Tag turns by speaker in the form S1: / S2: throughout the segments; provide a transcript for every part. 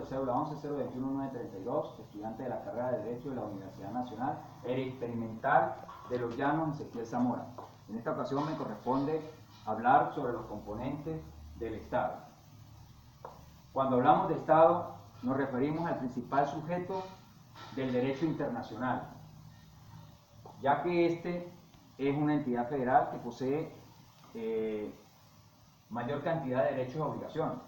S1: cédula 11021932, estudiante de la carrera de Derecho de la Universidad Nacional Experimental de Los Llanos, Ezequiel Zamora. En esta ocasión me corresponde hablar sobre los componentes del Estado. Cuando hablamos de Estado, nos referimos al principal sujeto del derecho internacional, ya que este es una entidad federal que posee mayor cantidad de derechos y obligaciones.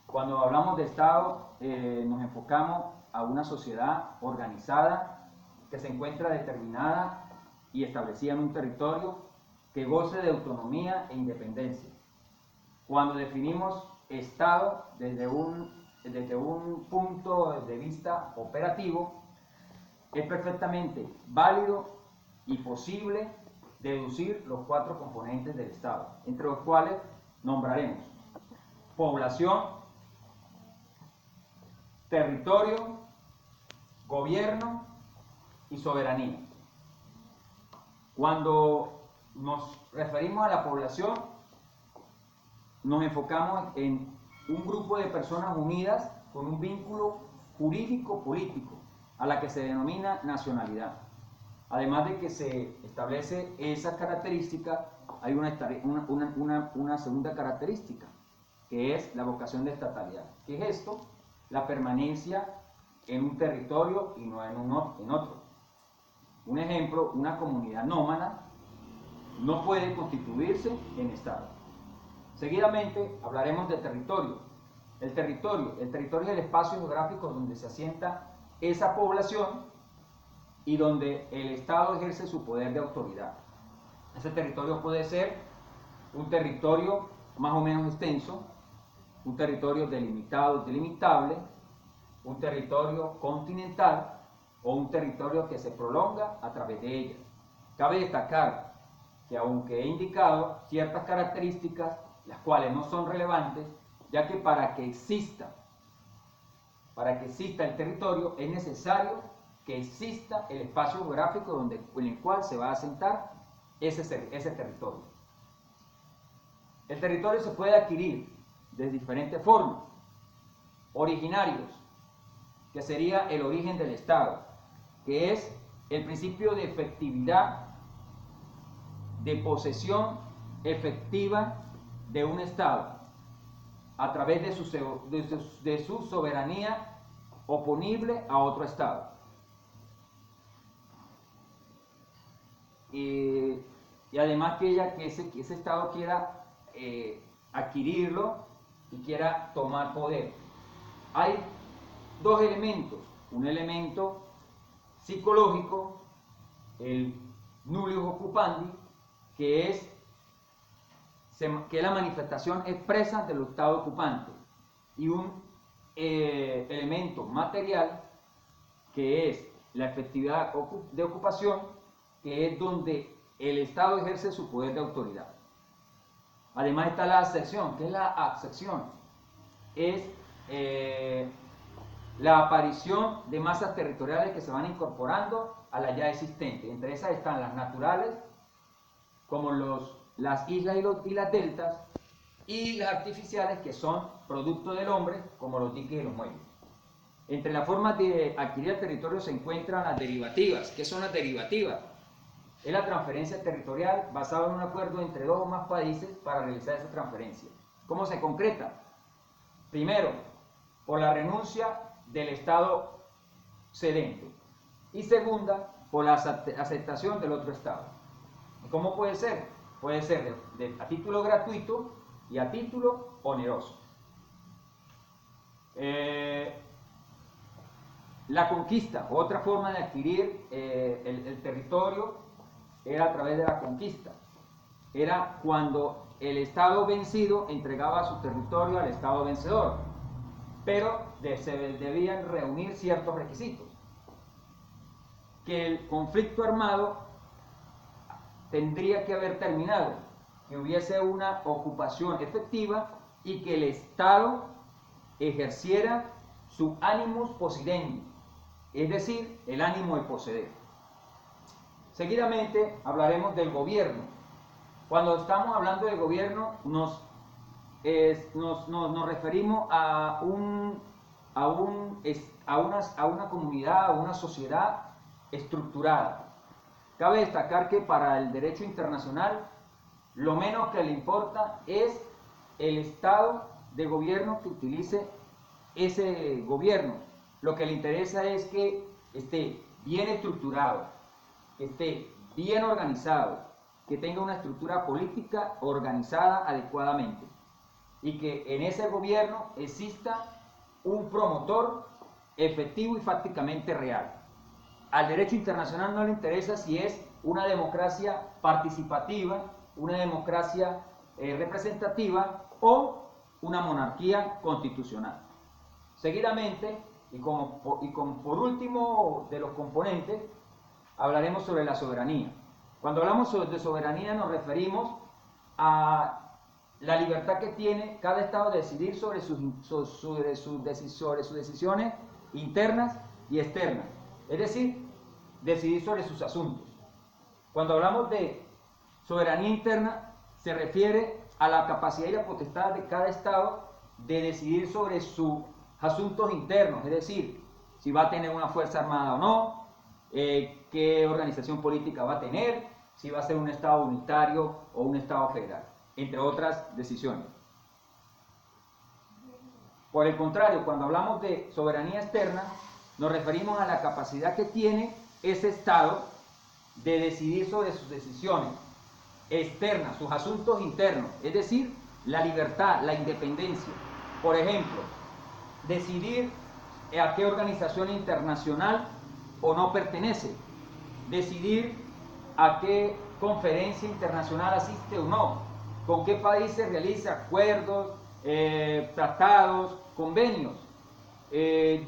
S1: Cuando hablamos de Estado, nos enfocamos a una sociedad organizada que se encuentra determinada y establecida en un territorio que goce de autonomía e independencia. Cuando definimos Estado desde un punto de vista operativo, es perfectamente válido y posible deducir los 4 componentes del Estado, entre los cuales nombraremos población, territorio, gobierno y soberanía. Cuando nos referimos a la población, nos enfocamos en un grupo de personas unidas con un vínculo jurídico-político, a la que se denomina nacionalidad. Además de que se establece esa característica, hay una segunda característica, que es la vocación de estatalidad. ¿Qué es esto? La permanencia en un territorio y no en otro. Un ejemplo, una comunidad nómada no puede constituirse en Estado. Seguidamente hablaremos del territorio. El territorio es el espacio geográfico donde se asienta esa población y donde el Estado ejerce su poder de autoridad. Ese territorio puede ser un territorio más o menos extenso, un territorio delimitado, delimitable, un territorio continental o un territorio que se prolonga a través de ella. Cabe destacar que aunque he indicado ciertas características, las cuales no son relevantes, ya que para que exista el territorio es necesario que exista el espacio geográfico en el cual se va a asentar ese territorio. El territorio se puede adquirir de diferentes formas. Originarios, que sería el origen del Estado, que es el principio de efectividad, de posesión efectiva de un Estado, a través de su soberanía oponible a otro Estado. Y además que ese Estado quiera adquirirlo y quiera tomar poder. Hay 2 elementos, un elemento psicológico, el nullus occupandi, que es la manifestación expresa del Estado ocupante, y un elemento material, que es la efectividad de ocupación, que es donde el Estado ejerce su poder de autoridad. Además está la acepción. ¿Qué es la acepción? Es la aparición de masas territoriales que se van incorporando a la ya existente. Entre esas están las naturales, como las islas y las deltas, y las artificiales, que son producto del hombre, como los diques y los muelles. Entre las formas de adquirir el territorio se encuentran las derivativas. ¿Qué son las derivativas? Es la transferencia territorial basada en un acuerdo entre 2 o más países para realizar esa transferencia. ¿Cómo se concreta? Primero, por la renuncia del Estado cedente, y segunda, por la aceptación del otro Estado. ¿Cómo puede ser? Puede ser a título gratuito y a título oneroso. La conquista, otra forma de adquirir el territorio, era a través de la conquista. Era cuando el Estado vencido entregaba su territorio al Estado vencedor, pero se debían reunir ciertos requisitos. Que el conflicto armado tendría que haber terminado, que hubiese una ocupación efectiva y que el Estado ejerciera su animus possidendi, es decir, el ánimo de poseer. Seguidamente hablaremos del gobierno. Cuando estamos hablando del gobierno, nos nos referimos a una comunidad, a una sociedad estructurada. Cabe destacar que para el derecho internacional lo menos que le importa es el estado de gobierno que utilice ese gobierno. Lo que le interesa es que esté bien estructurado, que esté bien organizado, que tenga una estructura política organizada adecuadamente y que en ese gobierno exista un promotor efectivo y fácticamente real. Al derecho internacional no le interesa si es una democracia participativa, una democracia representativa o una monarquía constitucional. Seguidamente, por último de los componentes, hablaremos sobre la soberanía. Cuando hablamos de soberanía nos referimos a la libertad que tiene cada Estado de decidir sobre sus decisiones internas y externas, es decir, decidir sobre sus asuntos. Cuando hablamos de soberanía interna, se refiere a la capacidad y la potestad de cada Estado de decidir sobre sus asuntos internos, es decir, si va a tener una fuerza armada o no, qué organización política va a tener, si va a ser un Estado unitario o un Estado federal, entre otras decisiones. Por el contrario, cuando hablamos de soberanía externa, nos referimos a la capacidad que tiene ese Estado de decidir sobre sus decisiones externas, sus asuntos internos, es decir, la libertad, la independencia. Por ejemplo, decidir a qué organización internacional o no pertenece, decidir a qué conferencia internacional asiste o no, con qué país se realiza acuerdos, tratados, convenios,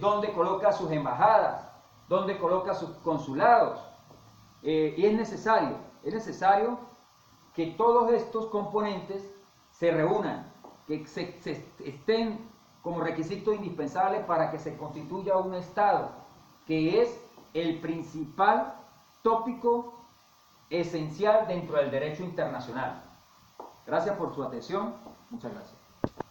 S1: dónde coloca sus embajadas, dónde coloca sus consulados. Y es necesario que todos estos componentes se reúnan, que estén como requisito indispensable para que se constituya un Estado, que es el principal tópico esencial dentro del derecho internacional. Gracias por su atención. Muchas gracias.